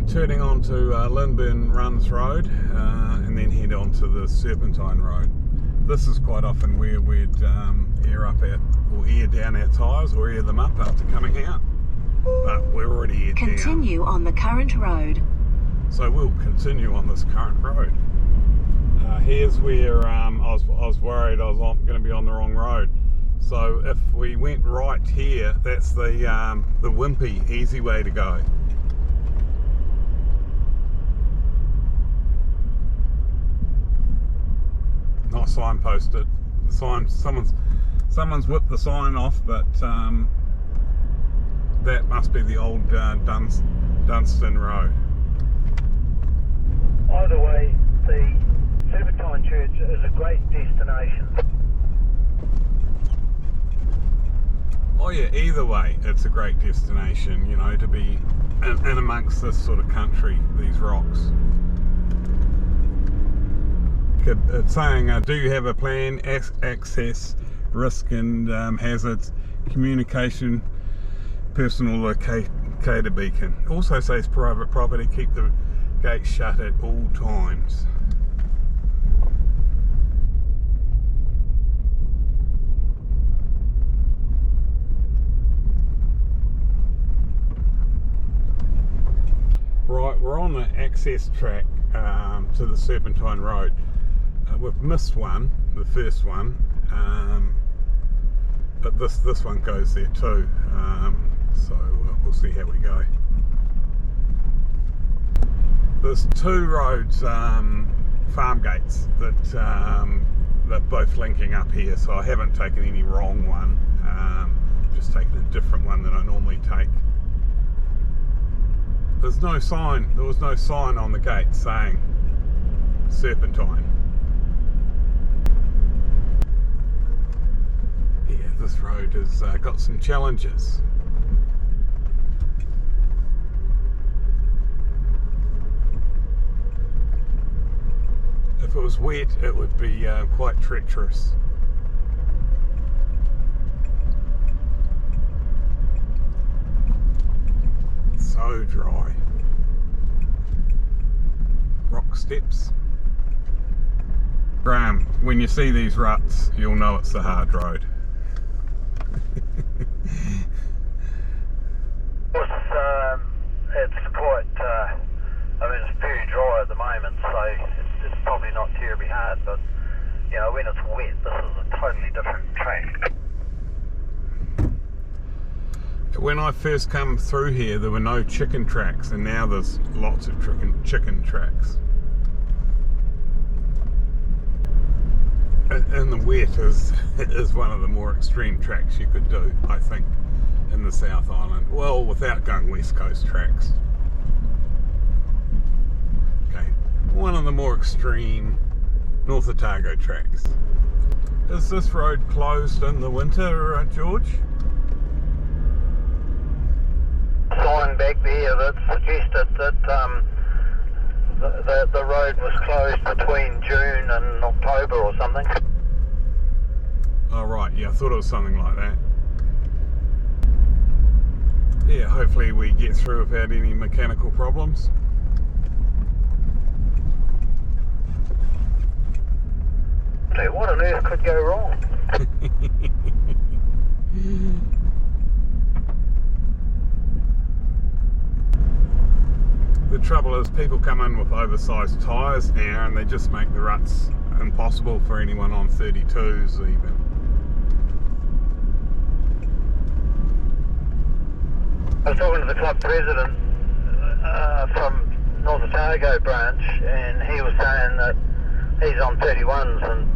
we're turning onto Lindburn Runs Road and then head on to the Serpentine Road. This is quite often where we'd air down our tyres or air them up after coming out. But we're already aired Continue on the current road. So we'll continue on this current road. Here's where I was worried I was going to be on the wrong road. So if we went right here, that's the wimpy, easy way to go. Not signposted. The sign, someone's whipped the sign off, but that must be the old Dunstan Road. Either way, the Serpentine Church is a great destination. Oh yeah, either way, it's a great destination, you know, to be in amongst this sort of country, these rocks. It's saying, do you have a plan, access, risk and hazards, communication, personal locator beacon. Also says private property, keep the gates shut at all times. Right, we're on the access track to the Serpentine Road. We've missed one, the first one, but this one goes there too, so we'll see how we go. There's two roads, farm gates, that they're both linking up here, so I haven't taken any wrong one, just taken a different one than I normally take. There was no sign on the gate saying Serpentine. Yeah, this road has got some challenges. If it was wet, it would be quite treacherous. So dry. Rock steps. Graham, when you see these ruts, you'll know it's the hard road. It's quite, it's very dry at the moment, so it's probably not terribly hard, but, you know, when it's wet, this is a totally different track. When I first come through here, there were no chicken tracks, and now there's lots of chicken tracks. And the wet is one of the more extreme tracks you could do, I think, in the South Island. Well, without going West Coast tracks. Okay, one of the more extreme North Otago tracks. Is this road closed in the winter, George? Sign back there that suggested that the road was closed between June and October or something. Oh right, yeah, I thought it was something like that. Yeah, hopefully we get through without any mechanical problems. Hey, what on earth could go wrong? The trouble is people come in with oversized tyres now and they just make the ruts impossible for anyone on 32s even. I was talking to the club president from North Otago branch, and he was saying that he's on 31s and,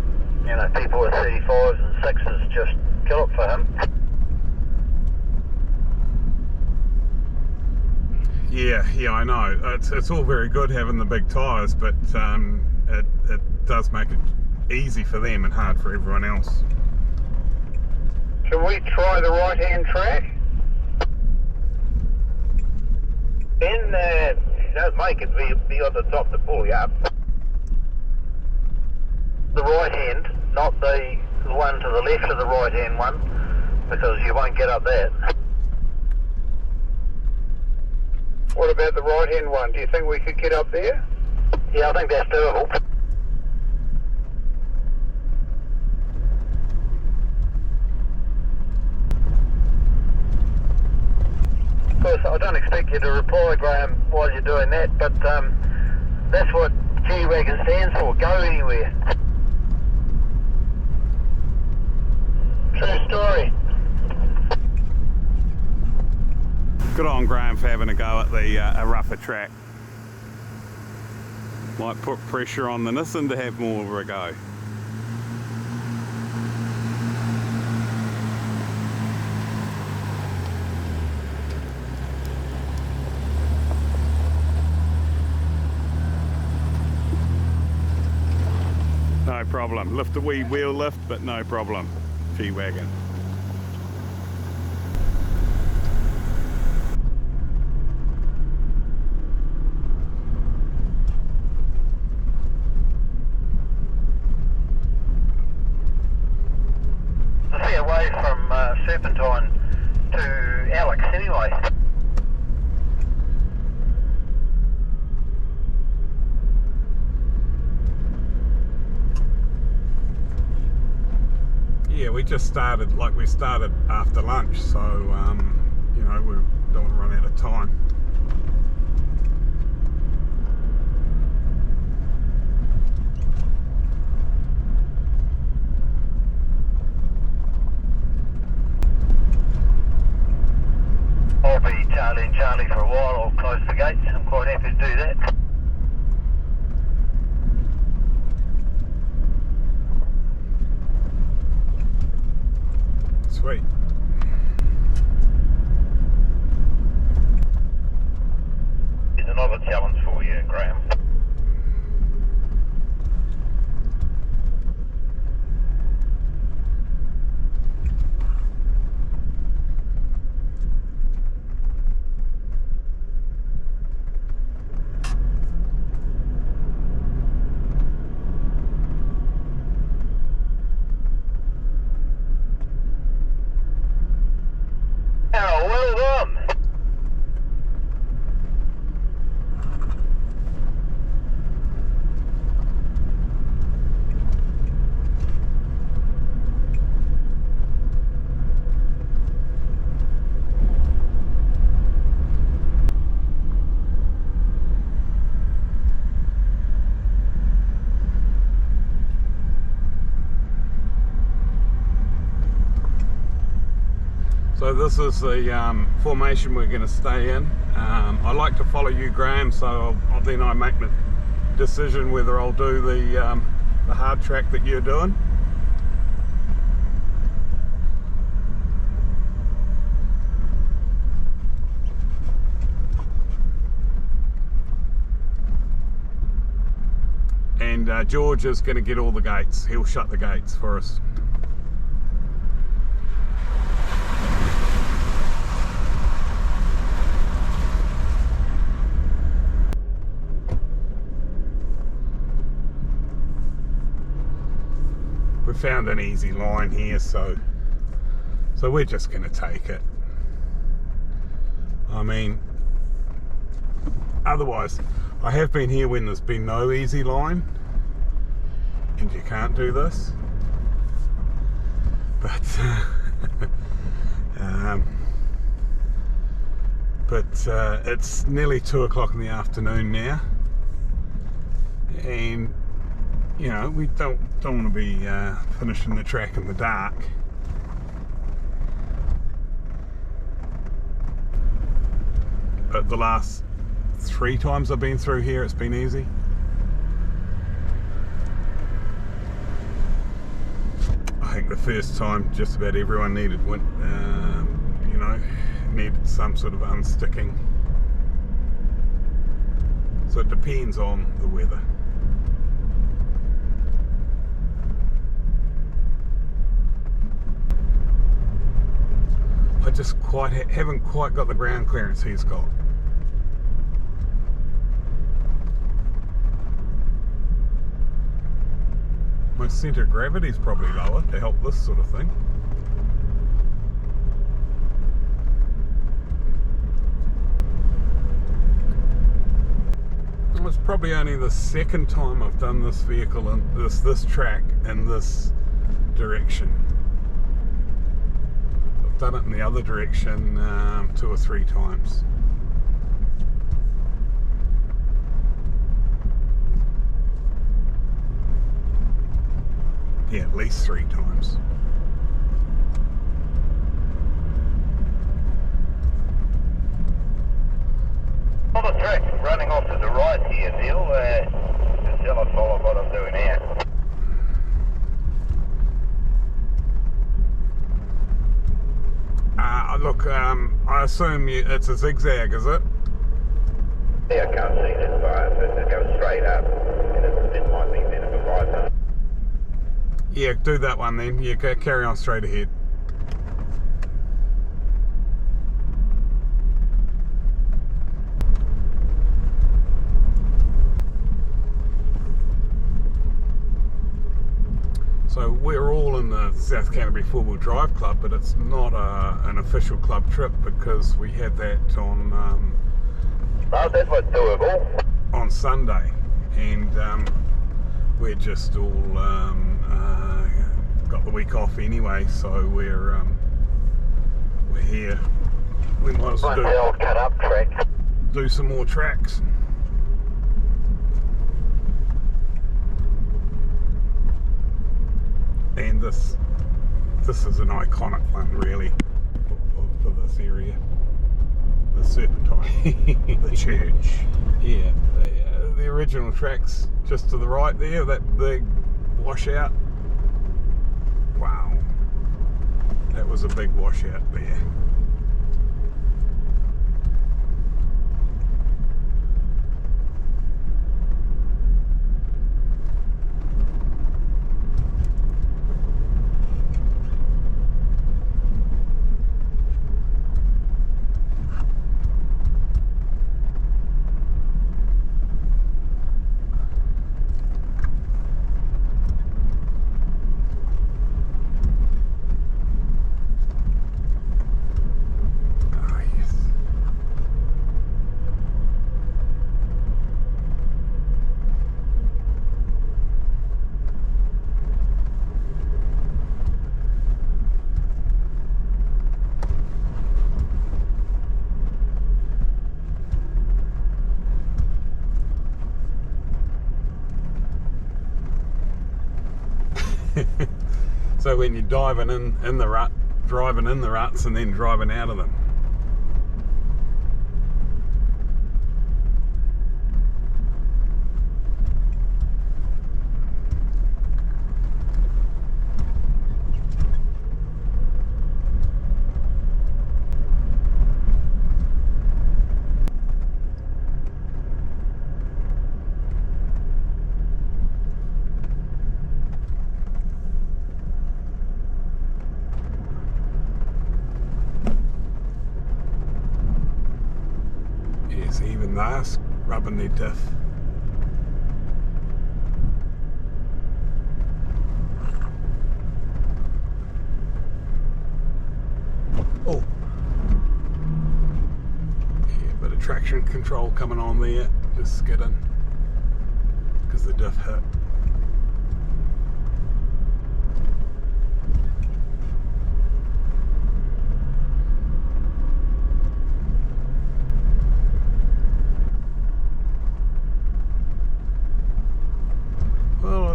you know, people with 35s and 6s just kill it for him. Yeah, I know. It's all very good having the big tyres, but it does make it easy for them and hard for everyone else. Can we try the right-hand track? Then does make it be on the top to pull you up. The right hand, not the one to the left of the right hand one, because you won't get up that. What about the right-hand one? Do you think we could get up there? Yeah, I think that's doable. Of course, I don't expect you to reply, Graham, while you're doing that, but that's what G-Wagon stands for, go anywhere. True story. Good on Graham for having a go at the a rougher track. Might put pressure on the Nissan to have more of a go. No problem. Lift the wee wheel lift, but no problem. G-Wagon. I see away from Serpentine to Alex anyway. Yeah, we just started, like we started after lunch, so you know, we don't want to run out of time. I'll be Charlie and Charlie for a while. I'll close the gates. I'm quite happy to do that. Sweet. It's another challenge for you, Graham. Oh, well done. So this is the formation we're going to stay in. I like to follow you, Graham, so then I make the decision whether I'll do the hard track that you're doing. And George is going to get all the gates. He'll shut the gates for us. We found an easy line here, so we're just going to take it. I mean, otherwise, I have been here when there's been no easy line, and you can't do this. But it's nearly 2 o'clock in the afternoon now, and you know, we don't want to be finishing the track in the dark. But the last 3 times I've been through here, it's been easy. I think the first time just about everyone needed you know, needed some sort of unsticking. So it depends on the weather. I just haven't quite got the ground clearance he's got. My centre of gravity is probably lower to help this sort of thing. It's probably only the second time I've done this vehicle in this track in this direction. I've done it in the other direction 2 or 3 times. Yeah, at least 3 times. On the track running off to the right here, Neil. Just tell us all what I'm doing here. Look, I assume it's a zigzag, is it? Yeah, I can't see this far, but it goes straight up. And it might be a bit of a bypass. Yeah, do that one then. Yeah, carry on straight ahead. So we're all in the South Canterbury 4-wheel drive club, but it's not an official club trip because we had that on That was doable. on Sunday, and we're just all got the week off anyway, so we're here. We might as Like the old cut up track. do some more tracks. And this is an iconic one, really, for this area. The Serpentine, the church. Yeah, the original track's just to the right there. That big washout. Wow, that was a big washout there. So when you're driving in the ruts and then driving out of them. Even they're rubbing their diff. Oh, yeah, bit of traction control coming on there, just skidding because the diff hit.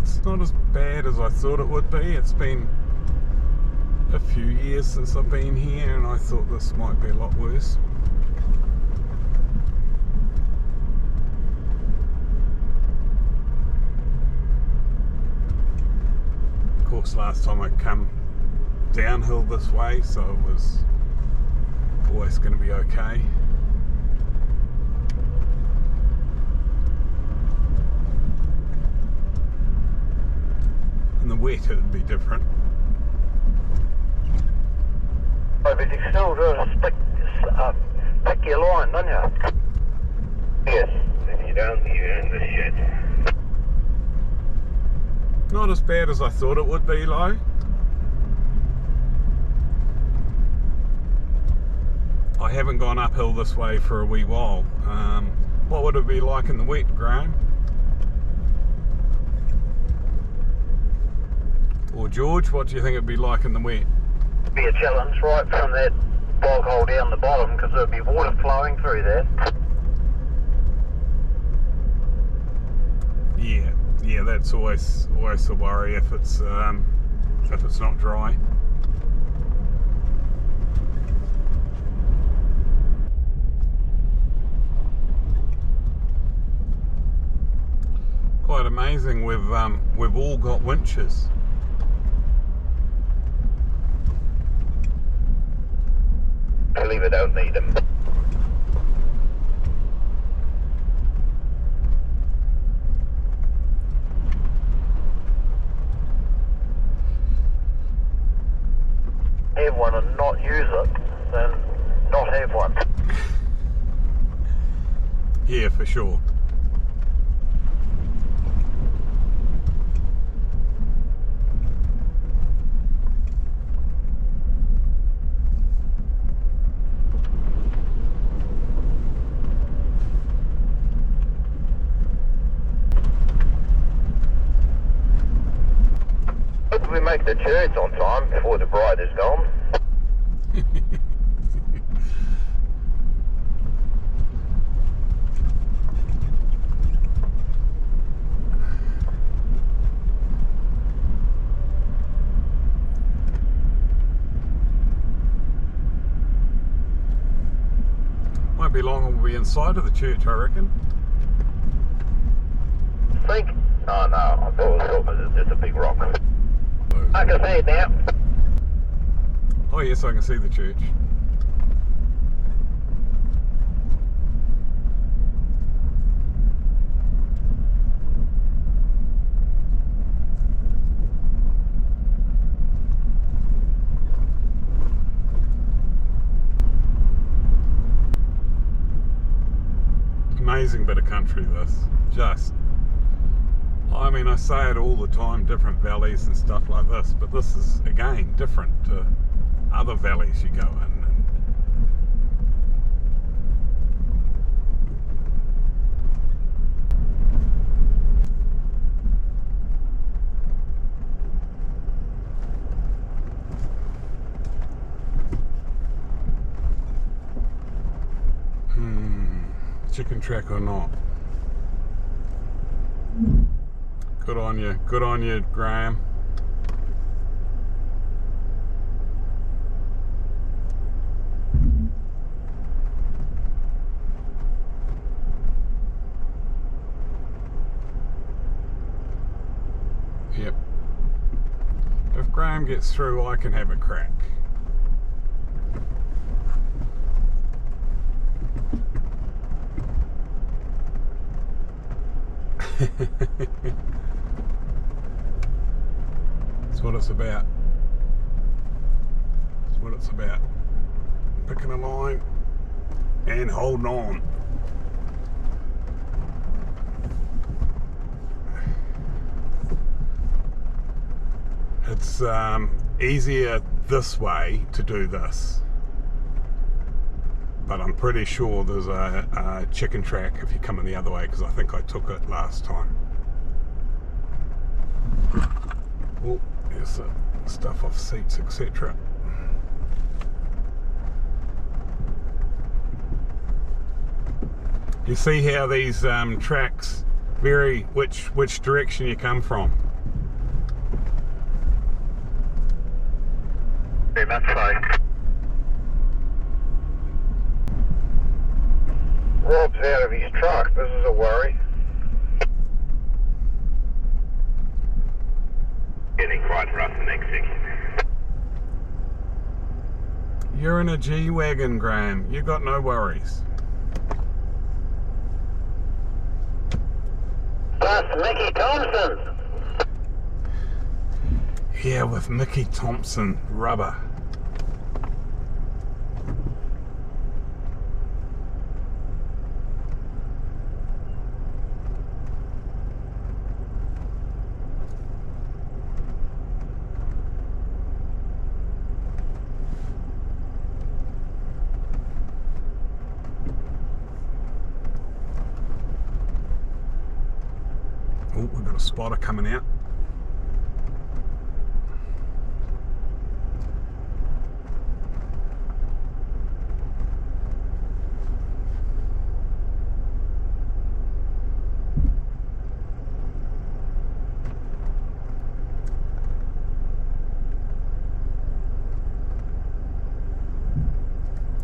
It's not as bad as I thought it would be. It's been a few years since I've been here and I thought this might be a lot worse. Of course, last time I come downhill this way, so it was always going to be okay. In the wet it'd be different. But you still pick your line, don't you? Yes. If you don't, you're in the shit. Not as bad as I thought it would be, Lo. I haven't gone uphill this way for a wee while. What would it be like in the wet, Graham? Or George, what do you think it'd be like in the wet? Be a challenge right from that bog hole down the bottom, because there'll be water flowing through there. Yeah, that's always a worry if it's not dry. Quite amazing. We've all got winches. I believe I don't need them. Have one and not use it, then not have one. Yeah, for sure. Hope we make the church on time before the bride is gone. Won't be long, we'll be inside of the church, I reckon. Think? Oh no, I thought it was just a big rock. I can see it now. Oh yes, I can see the church. Amazing bit of country, this. Just, I mean, I say it all the time, different valleys and stuff like this, but this is, again, different to other valleys you go in. Chicken track or not? Good on you, Graham. Yep. If Graham gets through, I can have a crack. That's what it's about. That's what it's about. Picking a line and holding on. It's easier this way to do this, but I'm pretty sure there's a chicken track if you're coming the other way, because I think I took it last time. Oh, there's the stuff off seats, etc. You see how these tracks vary which direction you come from. Very much so. Rob's out of his truck. This is a worry. Getting quite rough the next section. You're in a G-Wagon, Graham. You got no worries. Plus Mickey Thompson. Yeah, with Mickey Thompson rubber. Oh, we've got a spotter coming out.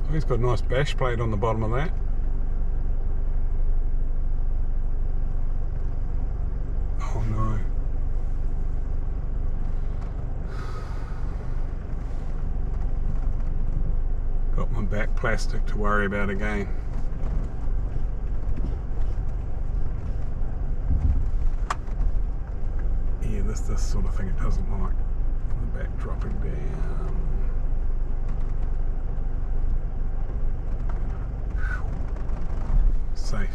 Oh, he's got a nice bash plate on the bottom of that. Oh no. Got my back plastic to worry about again. Yeah, this sort of thing it doesn't like. The back dropping down. Safe.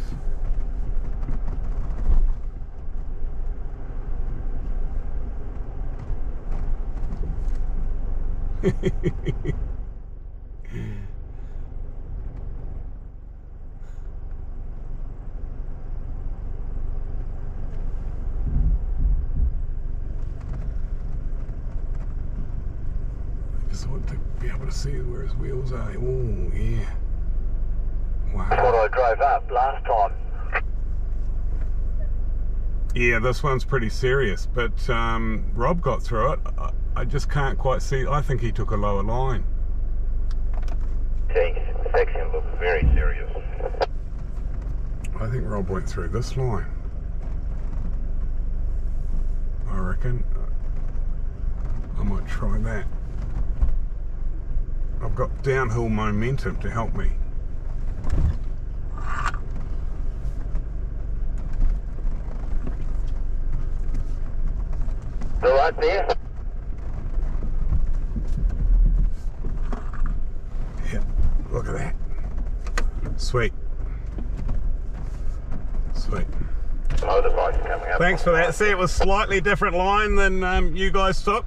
Just want to be able to see where his wheels are. Oh, yeah. Wow. That's what I drove up last time. Yeah, this one's pretty serious, but Rob got through it. I just can't quite see. I think he took a lower line. The section looks very serious. I think Rob went through this line. I reckon. I might try that. I've got downhill momentum to help me. All right there? Yeah, look at that. Sweet. Sweet. Motorbike's coming up. Thanks for that. See, it was slightly different line than you guys took.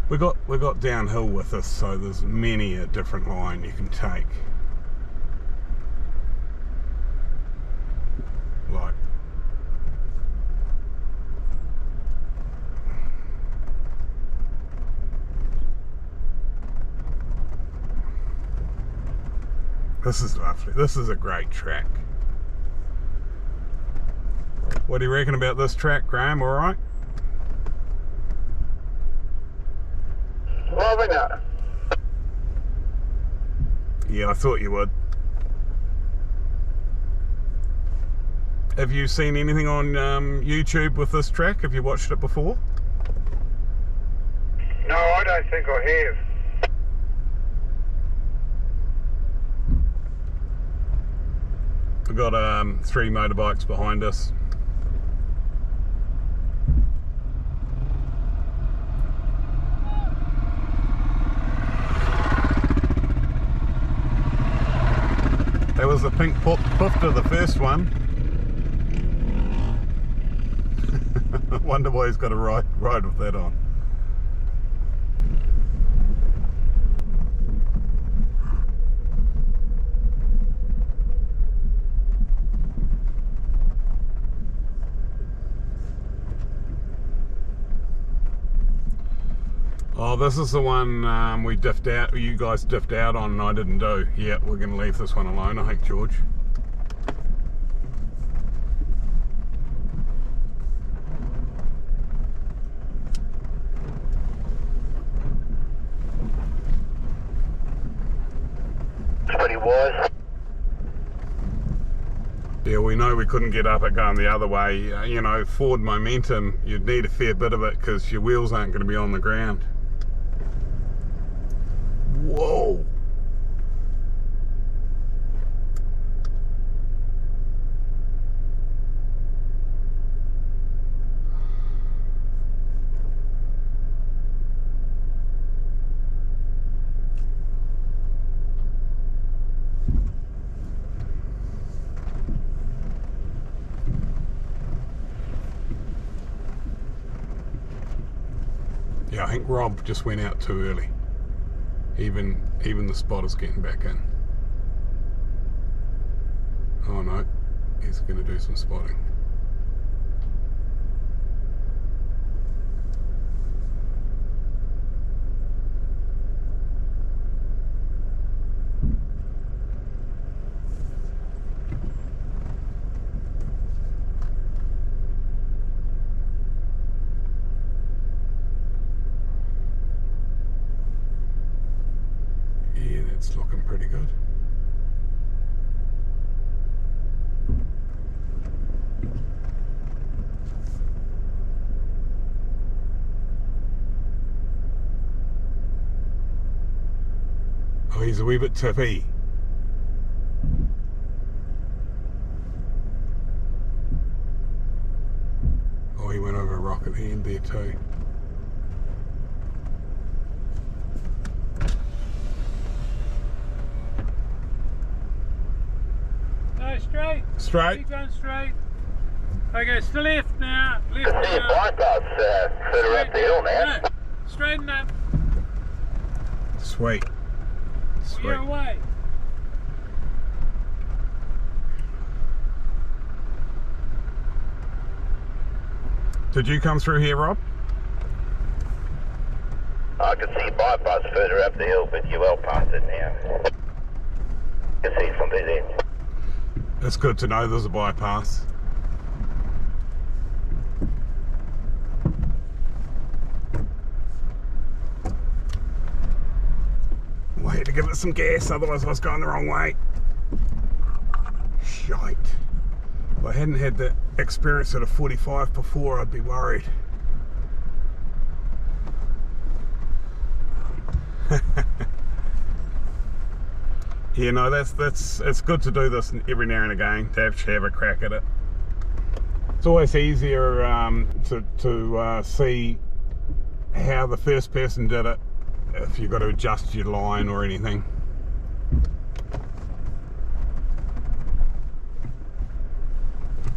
We got downhill with this, so there's many a different line you can take. Like, this is lovely. This is a great track. What do you reckon about this track, Graham? All right? Loving it. Yeah, I thought you would. Have you seen anything on YouTube with this track? Have you watched it before? No, I don't think I have. We've got 3 motorbikes behind us. There was a pink poof to the first one. I wonder why he's got a ride with that on. Oh, this is the one we diffed out, you guys diffed out on and I didn't do. Yeah, we're going to leave this one alone, I think, George. It's pretty wise. Yeah, we know we couldn't get up it going the other way. You know, forward momentum, you'd need a fair bit of it because your wheels aren't going to be on the ground. Whoa! Yeah, I think Rob just went out too early. Even the spotter's getting back in. Oh no, he's going to do some spotting. Yeah, that's looking pretty good. Oh, he's a wee bit tippy. Oh, he went over a rock at the end there too. No, straight. Straight. Keep going straight. Okay, it's to left now. Left I see a now. bypass further up the hill now. No, straighten up. Sweet. Sweet. You're away. Did you come through here, Rob? I can see bypass further up the hill, but you're well past it now. You can see from this end. It's good to know there's a bypass. I had to give it some gas, otherwise I was going the wrong way. Shite. If I hadn't had the experience at a 45 before, I'd be worried. You know, it's good to do this every now and again, to actually have a crack at it. It's always easier to see how the first person did it if you've got to adjust your line or anything.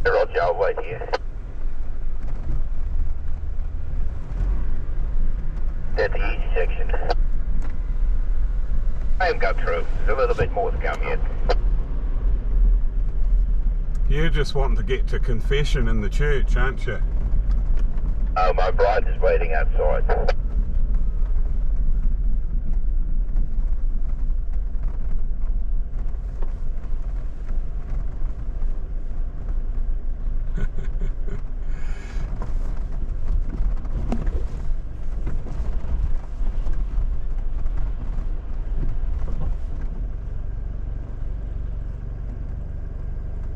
Roger, I'll wait here. That's the easy section. I haven't got through. There's a little bit more to come yet. You're just wanting to get to confession in the church, aren't you? Oh, my bride is waiting outside.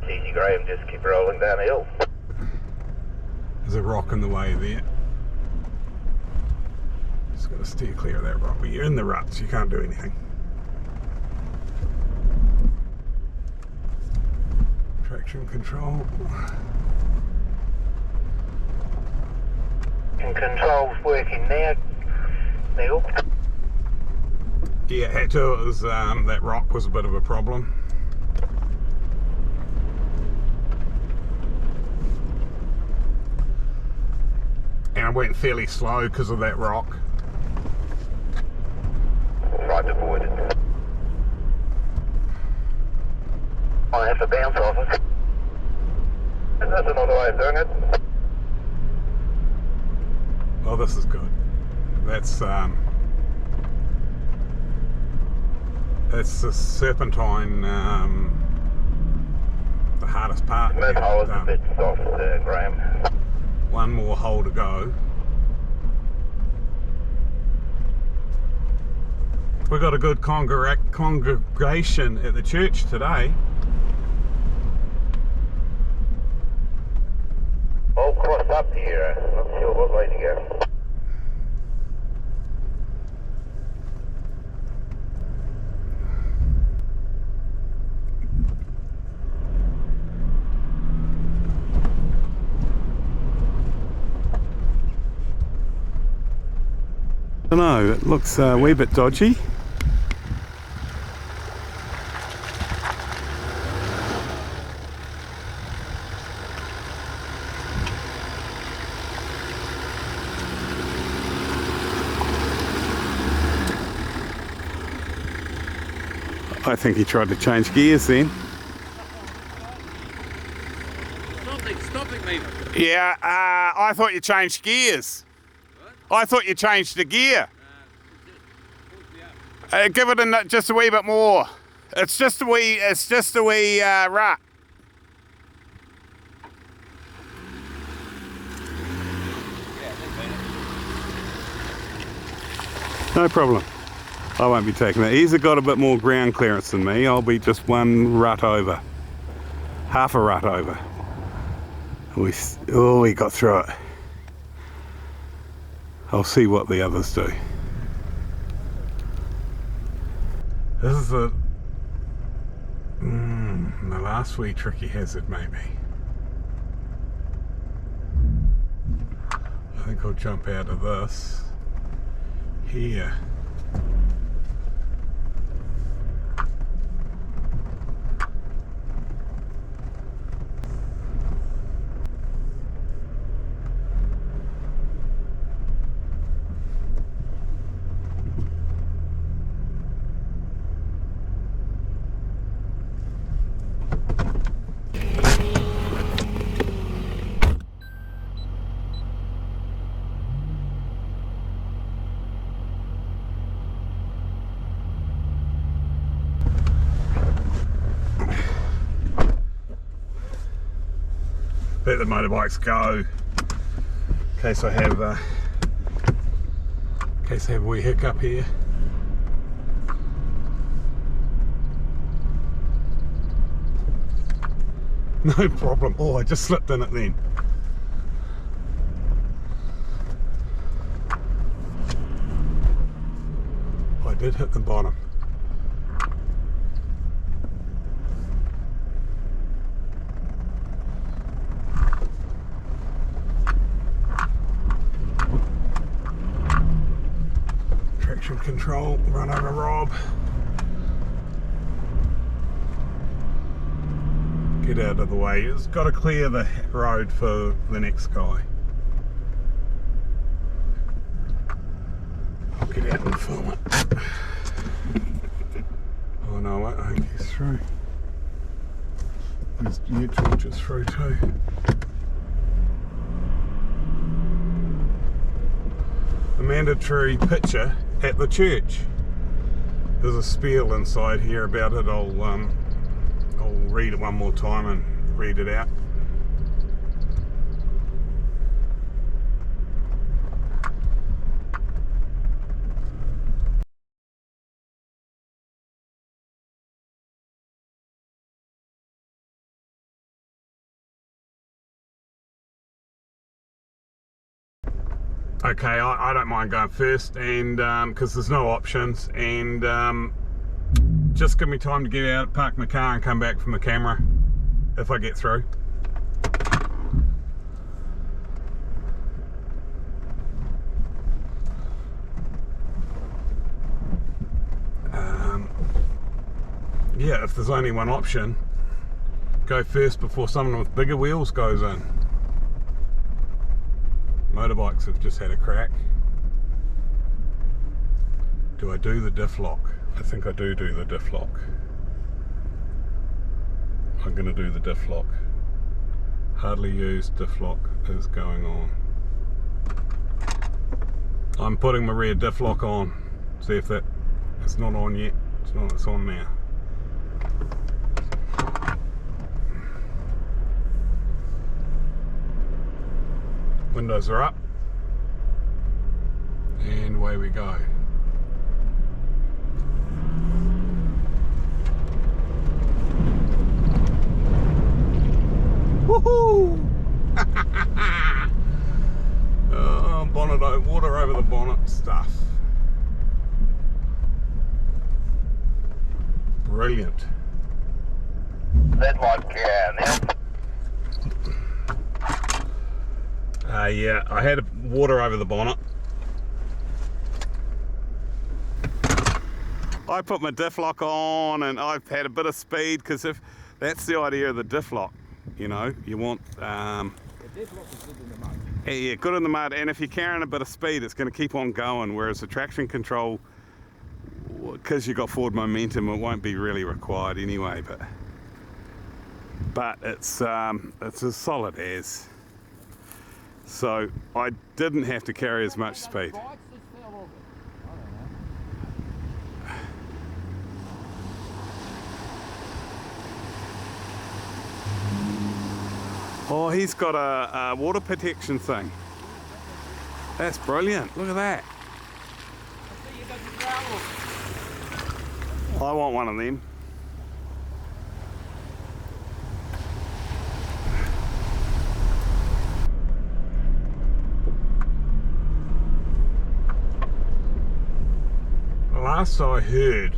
Easy, Graham, just keep rolling downhill. There's a rock in the way there. Just got to steer clear of that rock. But you're in the ruts, you can't do anything. Traction control. And control's working now, Neil. Yeah, had to. It was, that rock was a bit of a problem. And I went fairly slow because of that rock. Tried to avoid it. I have to bounce off it. That's another way of doing it. Oh, this is good. That's the Serpentine, the hardest part. The mid hole is a bit soft, Graham. One more hole to go. We've got a good congregation at the church today. All crossed up here. Not sure what way to go. I don't know, it looks a wee bit dodgy. I think he tried to change gears then. mean? Yeah, I thought you changed gears. What? I thought you changed the gear. Give it just a wee bit more. It's just a wee rut. No problem. I won't be taking that. He's got a bit more ground clearance than me. I'll be just one rut over. Half a rut over. We got through it. I'll see what the others do. This is the last wee tricky hazard maybe. I think I'll jump out of this here. Let the motorbikes go in case I have a wee hiccup here. No problem. Oh, I just slipped in it then. I did hit the bottom. Control, run over Rob. Get out of the way. It's got to clear the road for the next guy. I'll get out and film it. Oh no, I think he's through. There's George is through too. A mandatory picture at the church. There's a spiel inside here about it. I'll read it one more time and read it out. Okay, I don't mind going first, and because there's no options, and just give me time to get out, park my car and come back from the camera if I get through. Yeah, if there's only one option, go first before someone with bigger wheels goes in. Motorbikes have just had a crack. Do I do the diff lock? I think I do the diff lock. I'm going to do the diff lock. Hardly used diff lock is going on. I'm putting my rear diff lock on. See if that, it's not on yet. It's on now. Windows are up, and away we go. Woohoo! Oh, bonnet, water over the bonnet stuff. Brilliant. That might care now. Yeah, I had water over the bonnet. I put my diff lock on and I've had a bit of speed, because if that's the idea of the diff lock, you know, you want the diff lock is good in the mud. Yeah, good in the mud, and if you're carrying a bit of speed, it's going to keep on going, whereas the traction control, because you've got forward momentum, it won't be really required anyway, but it's as solid as. So I didn't have to carry as much speed. Oh, he's got a water protection thing. That's brilliant. Look at that. I want one of them. Last I heard,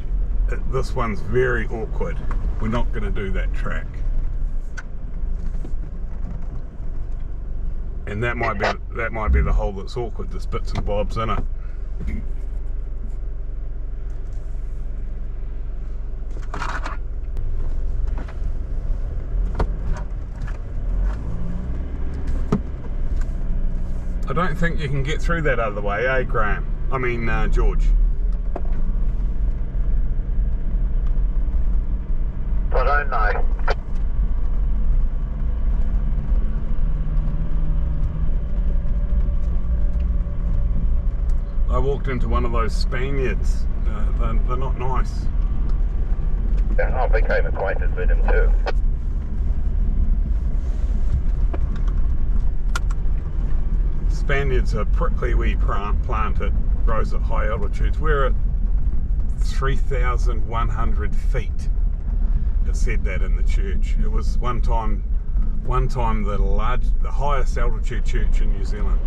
this one's very awkward. We're not going to do that track. And that might be the hole that's awkward. There's bits and bobs in it. I don't think you can get through that other way, eh, Graham? I mean, George. I don't know. I walked into one of those Spaniards. They're not nice. Yeah, I became acquainted with him too. Spaniards are prickly wee plant. It grows at high altitudes. We're at 3,100 feet. It said that in the church. It was one time the highest altitude church in New Zealand.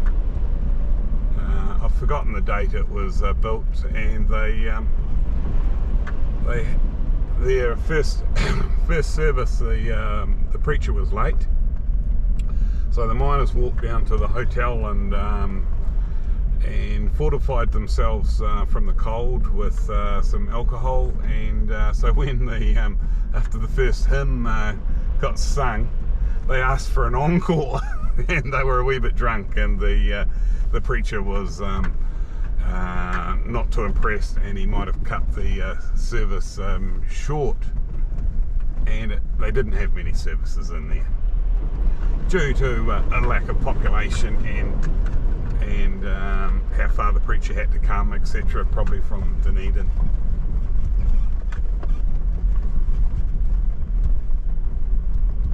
I've forgotten the date it was built, and their first service, the preacher was late, so the miners walked down to the hotel and fortified themselves from the cold with some alcohol, and so when the after the first hymn got sung, they asked for an encore. And they were a wee bit drunk, and the preacher was not too impressed, and he might have cut the service short, and they didn't have many services in there due to a lack of population and how far the preacher had to come, etc., probably from Dunedin.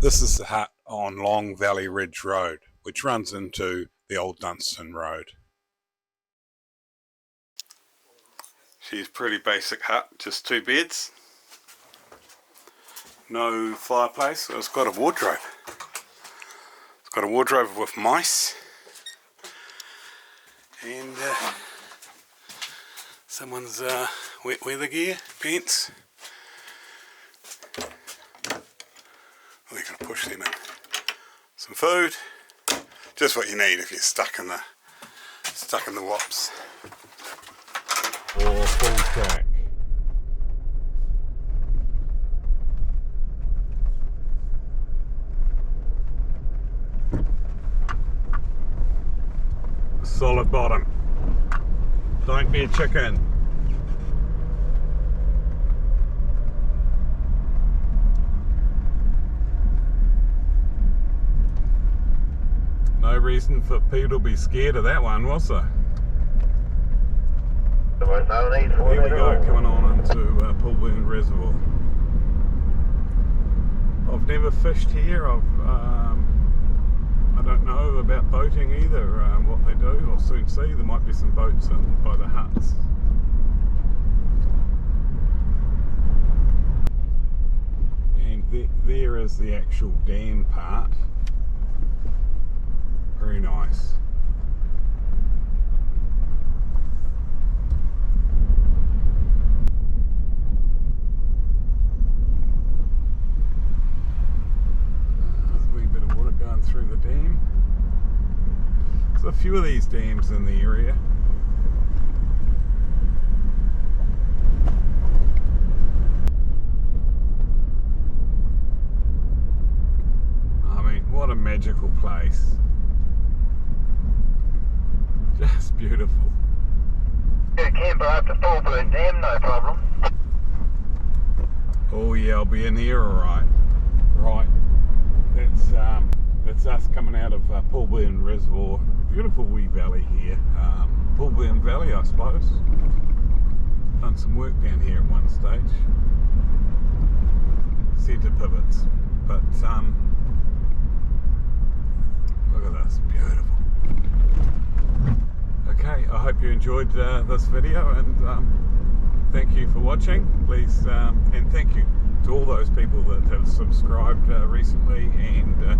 This is the hut on Long Valley Ridge Road, which runs into the old Dunstan Road. She's a pretty basic hut, just 2 beds, no fireplace. It's got a wardrobe. It's got a wardrobe with mice and someone's wet weather gear, pants. We're going to push them in. Some food, just what you need if you're stuck in the wops. Or full track. Solid bottom. Don't be a chicken. No reason for people to be scared of that one, was there? There was no need for Here it we at go, all. coming on into Poolburn Reservoir. I've never fished here. I don't know about boating either, what they do. I'll soon see. There might be some boats in by the huts. And there is the actual dam part. Very nice. There's a wee bit of water going through the dam. There's a few of these dams in the area. I mean, what a magical place. Just beautiful. Yeah, camper up to Poolburn Dam, no problem. Oh yeah, I'll be in here alright. Right. That's us coming coming out of Poolburn Reservoir. Beautiful wee valley here. Poolburn Valley, I suppose. Done some work down here at one stage. Centre pivots. But look at this, beautiful. Okay, I hope you enjoyed this video, and thank you for watching. Please, and thank you to all those people that have subscribed recently, and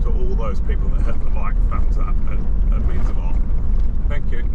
to all those people that hit the like, thumbs up. It means a lot. Thank you.